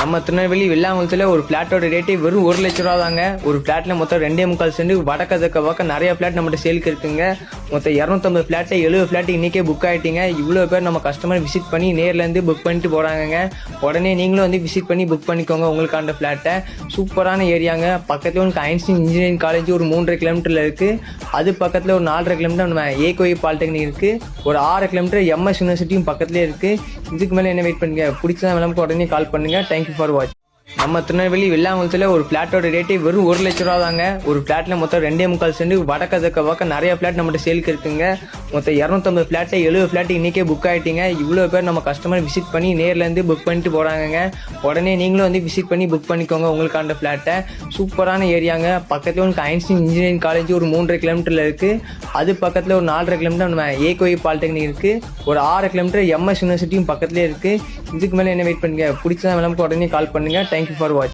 நம்ம திருநெல்வேலி வெள்ளாங்குளத்தில் ஒரு ஃப்ளாட்டோட ரேட்டே வெறும் 1 லட்ச ரூபா தாங்க. ஒரு ஃப்ளாட்டில் மொத்தம் 2.25 சென்ட் வடக்க தெற்க பக்கம் நிறைய ஃப்ளாட் நம்மகிட்ட சேலுக்கு இருக்குங்க. மொத்தம் 250 ஃப்ளாட்டு 70 ஃப்ளாட் இன்றைக்கே புக் ஆகிட்டீங்க. இவ்வளோ பேர் நம்ம கஸ்டமர் விசிட் பண்ணி நேர்லேருந்து புக் பண்ணிட்டு போகிறாங்கங்க. உடனே நீங்களும் வந்து விசிட் பண்ணி புக் பண்ணிக்கோங்க உங்களுக்கான ஃப்ளாட்டை. சூப்பரான ஏரியாங்க. பக்கத்தில் உங்களுக்கு ஐன்ஸ்டீன் இன்ஜினியரிங் காலேஜ் ஒரு 3.5 கிலோமீட்டரில் இருக்குது. அது பக்கத்தில் ஒரு 4.5 கிலோமீட்டர் நம்ம ஏகோய் பாலிடெக்னிக் இருக்குது. ஒரு 6 கிலோமீட்டர் எம்எஸ் யூனிவர்சிட்டியும் பக்கத்துலேயே இருக்குது. இதுக்கு மேலே என்ன வெயிட் பண்ணுங்க, பிடிச்சதான் விளம்பரம் உடனே கால் பண்ணுங்கள். Thank you for watch. நம்ம திருநெல்வேலி வெள்ளாங்குளத்தில் ஒரு ஃப்ளாட்டோட ரேட்டே வெறும் 1 லட்ச ரூபா தாங்க. ஒரு ஃப்ளாட்டில் மொத்தம் 2.25 சென்ட் வடக்க தெற்க பக்கம் நிறைய ஃப்ளாட் நம்மகிட்ட சேலுக்கு இருக்குங்க. மொத்தம் 250 ஃப்ளாட்டு 70 ஃப்ளாட் இன்றைக்கே புக் ஆகிட்டீங்க. இவ்வளோ பேர் நம்ம கஸ்டமர் விசிட் பண்ணி நேர்லேருந்து புக் பண்ணிட்டு போகிறாங்கங்க. உடனே நீங்களும் வந்து விசிட் பண்ணி புக் பண்ணிக்கோங்க உங்களுக்கான ஃப்ளாட்டை. சூப்பரான ஏரியாங்க. பக்கத்தில் உங்களுக்கு ஐன்ஸ்டீன் இன்ஜினியரிங் காலேஜ் ஒரு 3.5 கிலோமீட்டரில் இருக்குது. அது பக்கத்தில் ஒரு 4.5 கிலோமீட்டர் நம்ம ஏகோய் பாலிடெக்னிக் இருக்குது. ஒரு 6 கிலோமீட்டர் எம்எஸ் யூனிவர்சிட்டியும் பக்கத்துலேயே இருக்குது. இதுக்கு மேலே என்ன வெயிட் பண்ணுங்க, பிடிச்சதான் விளம்பரம் உடனே கால் பண்ணுங்கள். Thank you for watch.